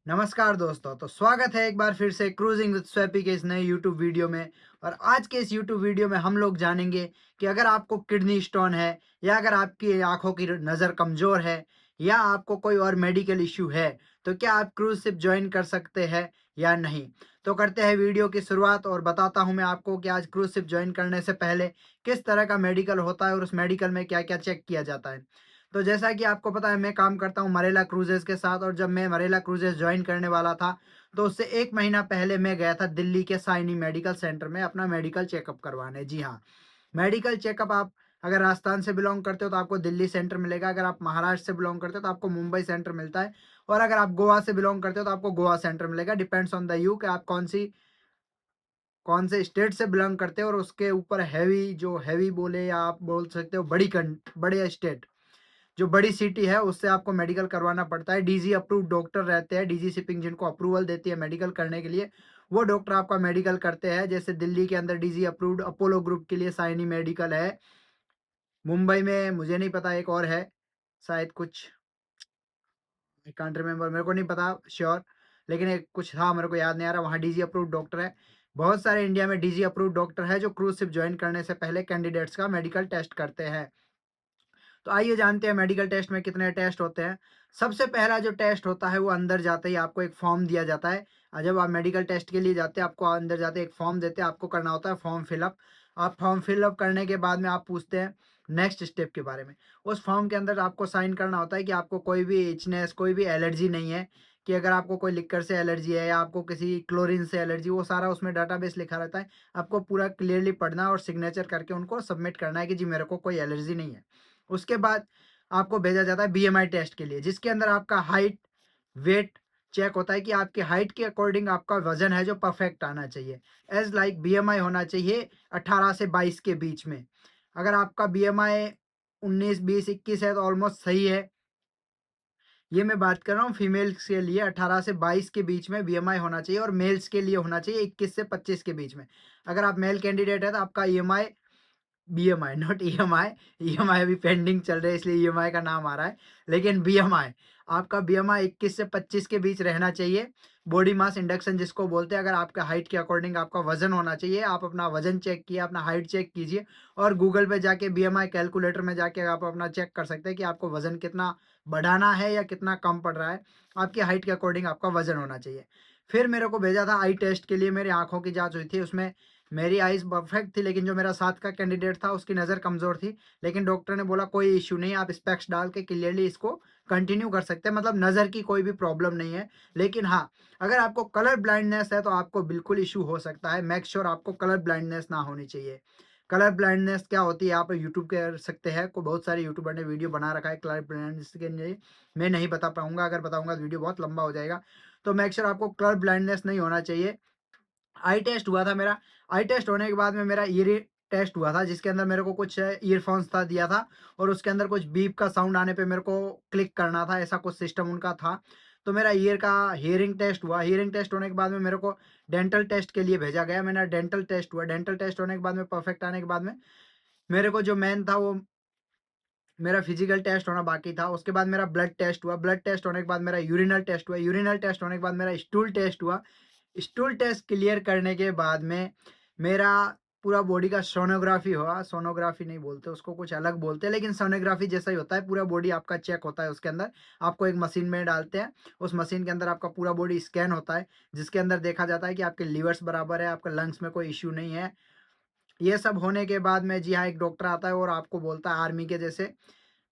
नमस्कार दोस्तों, तो स्वागत है एक बार फिर से क्रूजिंग विद स्वैपी के इस नए यूट्यूब वीडियो में। और आज के इस यूट्यूब वीडियो में हम लोग जानेंगे कि अगर आपको किडनी स्टोन है या अगर आपकी आंखों की नज़र कमज़ोर है या आपको कोई और मेडिकल इश्यू है, तो क्या आप क्रूज शिप ज्वाइन कर सकते हैं या नहीं। तो करते हैं वीडियो की शुरुआत और बताता हूँ मैं आपको कि आज क्रूज शिप ज्वाइन करने से पहले किस तरह का मेडिकल होता है और उस मेडिकल में क्या क्या चेक किया जाता है। तो जैसा कि आपको पता है, मैं काम करता हूँ मरेला क्रूजेज़ के साथ, और जब मैं मरेला क्रूजेज़ जॉइन करने वाला था, तो उससे 1 महीना पहले मैं गया था दिल्ली के साइनी मेडिकल सेंटर में अपना मेडिकल चेकअप करवाने। जी हाँ, मेडिकल चेकअप आप अगर राजस्थान से बिलॉन्ग करते हो तो आपको दिल्ली सेंटर मिलेगा, अगर आप महाराष्ट्र से बिलॉन्ग करते हो तो आपको मुंबई सेंटर मिलता है, और अगर आप गोवा से बिलॉन्ग करते हो तो आपको गोवा सेंटर मिलेगा। डिपेंड्स ऑन द यू कि आप कौन से स्टेट से बिलॉन्ग करते हो, और उसके ऊपर हैवी बोले या आप बोल सकते हो बड़े स्टेट, जो बड़ी सिटी है उससे आपको मेडिकल करवाना पड़ता है। डीजी अप्रूव्ड डॉक्टर रहते हैं, डीजी शिपिंग जिनको अप्रूवल देती है मेडिकल करने के लिए, वो डॉक्टर आपका मेडिकल करते हैं। जैसे दिल्ली के अंदर डीजी अप्रूव्ड अपोलो ग्रुप के लिए साइनी मेडिकल है। मुंबई में मुझे नहीं पता, एक और है शायद, कुछ आई कांट रिमेंबर, मेरे को नहीं पता श्योर, लेकिन एक कुछ था, मेरे को याद नहीं आ रहा, वहाँ डीजी अप्रूव्ड डॉक्टर है। बहुत सारे इंडिया में डीजी अप्रूव्ड डॉक्टर है जो क्रूज शिप ज्वाइन करने से पहले कैंडिडेट्स का मेडिकल टेस्ट करते हैं। तो आइए जानते हैं मेडिकल टेस्ट में कितने टेस्ट होते हैं। सबसे पहला जो टेस्ट होता है वो अंदर जाते ही आपको एक फॉर्म दिया जाता है। जब आप मेडिकल टेस्ट के लिए जाते हैं, आपको अंदर जाते एक फॉर्म देते हैं, आपको करना होता है फॉर्म फिलअप। आप फॉर्म फिलअप करने के बाद में आप पूछते हैं नेक्स्ट स्टेप के बारे में। उस फॉर्म के अंदर आपको साइन करना होता है कि आपको कोई भी इचनेस, कोई भी एलर्जी नहीं है, कि अगर आपको कोई लिक्कर से एलर्जी है या आपको किसी क्लोरीन से एलर्जी, वो सारा उसमें डाटाबेस लिखा रहता है। आपको पूरा क्लियरली पढ़ना है और सिग्नेचर करके उनको सबमिट करना है कि जी मेरे को कोई एलर्जी नहीं है। उसके बाद आपको भेजा जाता है बीएमआई टेस्ट के लिए, जिसके अंदर आपका हाइट, वेट चेक होता है कि आपके हाइट के अकॉर्डिंग आपका वजन है जो परफेक्ट आना चाहिए। एज लाइक बीएमआई होना चाहिए 18 से 22 के बीच में। अगर आपका बीएमआई 19, 20, 21 है तो ऑलमोस्ट सही है। ये मैं बात कर रहा हूँ फीमेल्स के लिए, 18 से 22 के बीच में बीएमआई होना चाहिए, और मेल्स के लिए होना चाहिए 21 से 25 के बीच में। अगर आप मेल कैंडिडेट है तो आपका EMI, BMI not EMI, EMI अभी पेंडिंग चल रही है इसलिए ईएमआई का नाम आ रहा है, लेकिन बीएमआई, आपका बीएमआई 21 से 25 के बीच रहना चाहिए। बॉडी मास इंडेक्सन जिसको बोलते हैं, अगर आपका हाइट के अकॉर्डिंग आपका वजन होना चाहिए। आप अपना वजन चेक किए, अपना हाइट चेक कीजिए, और गूगल पे जाके बीएमआई कैलकुलेटर में जाके आप अपना चेक कर सकते हैं कि आपको वजन कितना बढ़ाना है या कितना कम पड़ रहा है। आपकी हाइट के अकॉर्डिंग आपका वजन होना चाहिए। फिर मेरे को भेजा था आई टेस्ट के लिए, मेरी आंखों की जांच हुई थी, उसमें मेरी आइज़ परफेक्ट थी, लेकिन जो मेरा साथ का कैंडिडेट था उसकी नज़र कमज़ोर थी। लेकिन डॉक्टर ने बोला कोई इश्यू नहीं है, आप स्पेक्स डाल के क्लियरली इसको कंटिन्यू कर सकते हैं, मतलब नज़र की कोई भी प्रॉब्लम नहीं है। लेकिन हाँ, अगर आपको कलर ब्लाइंडनेस है तो आपको बिल्कुल इश्यू हो सकता है। मेक श्योर आपको कलर ब्लाइंडनेस ना होनी चाहिए। कलर ब्लाइंडनेस क्या होती है आप यूट्यूब कर सकते हैं, को बहुत सारे यूट्यूबर ने वीडियो बना रखा है कलर ब्लाइंडनेस के लिए। मैं नहीं बता पाऊंगा, अगर बताऊंगा तो वीडियो बहुत लंबा हो जाएगा। तो मेक श्योर आपको कलर ब्लाइंडनेस नहीं होना चाहिए। आई टेस्ट हुआ था मेरा। आई टेस्ट होने के बाद में मेरा ईयर टेस्ट हुआ था, जिसके अंदर मेरे को कुछ ईयरफोन्स था दिया था, और उसके अंदर कुछ बीप का साउंड आने पे मेरे को क्लिक करना था, ऐसा कुछ सिस्टम उनका था। तो मेरा ईयर का हियरिंग टेस्ट हुआ। हियरिंग टेस्ट होने के बाद में मेरे को डेंटल टेस्ट के लिए भेजा गया। मेरा डेंटल टेस्ट हुआ। डेंटल टेस्ट होने के बाद में परफेक्ट आने के बाद में मेरे को जो मेन था वो मेरा फिजिकल टेस्ट होना बाकी था। उसके बाद मेरा ब्लड टेस्ट हुआ। ब्लड टेस्ट होने के बाद मेरा यूरिनल टेस्ट हुआ। यूरिनल टेस्ट होने के बाद मेरा स्टूल टेस्ट हुआ। स्टूल टेस्ट क्लियर करने के बाद में मेरा पूरा बॉडी का सोनोग्राफी हुआ। सोनोग्राफी नहीं बोलते उसको, कुछ अलग बोलते हैं, लेकिन सोनोग्राफी जैसा ही होता है। पूरा बॉडी आपका चेक होता है, उसके अंदर आपको एक मशीन में डालते हैं। उस मशीन के अंदर आपका पूरा बॉडी स्कैन होता है, जिसके अंदर देखा जाता है कि आपके लीवर्स बराबर है, आपके लंग्स में कोई इश्यू नहीं है। ये सब होने के बाद में जी हाँ, एक डॉक्टर आता है और आपको बोलता है आर्मी के जैसे,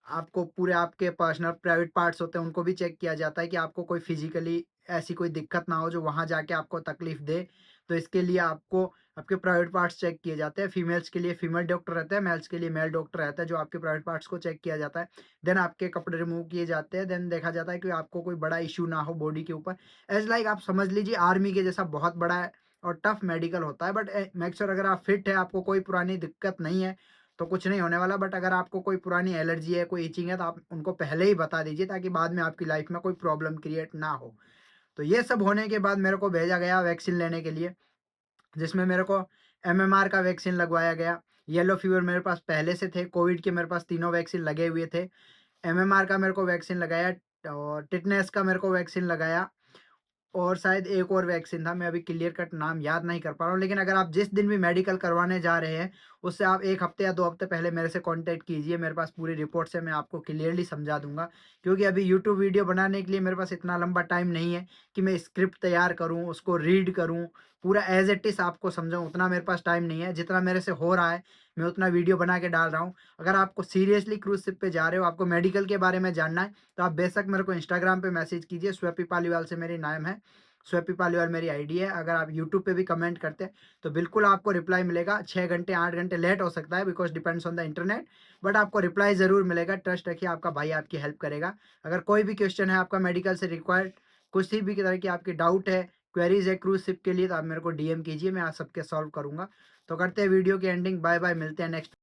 आपको पूरे आपके पर्सनल प्राइवेट पार्ट्स होते हैं उनको भी चेक किया जाता है कि आपको कोई फिजिकली ऐसी कोई दिक्कत ना हो जो वहाँ जाके आपको तकलीफ दे। तो इसके लिए आपको आपके प्राइवेट पार्ट्स चेक किए जाते हैं। फीमेल्स के लिए फीमेल डॉक्टर रहते हैं, मेल्स के लिए मेल डॉक्टर रहता है, जो आपके प्राइवेट पार्ट्स को चेक किया जाता है। देन आपके कपड़े रिमूव किए जाते हैं। देन देखा जाता है कि आपको कोई बड़ा इशू ना हो बॉडी के ऊपर। एज लाइक आप समझ लीजिए आर्मी के जैसा बहुत बड़ा और टफ मेडिकल होता है। बट मेक श्योर अगर आप फिट है, आपको कोई पुरानी दिक्कत नहीं है, तो कुछ नहीं होने वाला। बट अगर आपको कोई पुरानी एलर्जी है, कोई इचिंग है, तो आप उनको पहले ही बता दीजिए, ताकि बाद में आपकी लाइफ में कोई प्रॉब्लम क्रिएट ना हो। तो ये सब होने के बाद मेरे को भेजा गया वैक्सीन लेने के लिए, जिसमें मेरे को एमएमआर का वैक्सीन लगवाया गया। येलो फीवर मेरे पास पहले से थे। कोविड के मेरे पास तीनों वैक्सीन लगे हुए थे। एमएमआर का मेरे को वैक्सीन लगाया, और टिटनेस का मेरे को वैक्सीन लगाया। और शायद एक और वैक्सीन था, मैं अभी क्लियर कट नाम याद नहीं कर पा रहा हूँ। लेकिन अगर आप जिस दिन भी मेडिकल करवाने जा रहे हैं, उससे आप 1 हफ्ते या 2 हफ्ते पहले मेरे से कॉन्टैक्ट कीजिए। मेरे पास पूरी रिपोर्ट्स है, मैं आपको क्लियरली समझा दूँगा। क्योंकि अभी यूट्यूब वीडियो बनाने के लिए मेरे पास इतना लंबा टाइम नहीं है कि मैं स्क्रिप्ट तैयार करूँ, उसको रीड करूँ, पूरा एज़ इट इज़ आपको समझाऊँ, उतना मेरे पास टाइम नहीं है। जितना मेरे से हो रहा है, मैं उतना वीडियो बना के डाल रहा हूँ। अगर आपको सीरियसली क्रूज़ शिप पे जा रहे हो, आपको मेडिकल के बारे में जानना है, तो आप बेशक मेरे को इंस्टाग्राम पे मैसेज कीजिए, स्वैपी पालीवाल से मेरी नाम है। स्वैपी पालीवाल मेरी आईडी है। अगर आप यूट्यूब पे भी कमेंट करते हैं, तो बिल्कुल आपको रिप्लाई मिलेगा। 6 घंटे, 8 घंटे लेट हो सकता है, because depends on the internet, but आपको रिप्लाई ज़रूर मिलेगा। ट्रस्ट रखिए, आपका भाई आपकी हेल्प करेगा। अगर कोई भी क्वेश्चन है आपका मेडिकल से रिक्वायर्ड, किसी भी तरह की आपकी डाउट है, क्वेरीज़ है क्रूज़ शिप के लिए, तो आप मेरे को डीएम कीजिए, मैं आप सबके सॉल्व करूँगा। तो करते हैं वीडियो की एंडिंग। बाय-बाय, मिलते हैं नेक्स्ट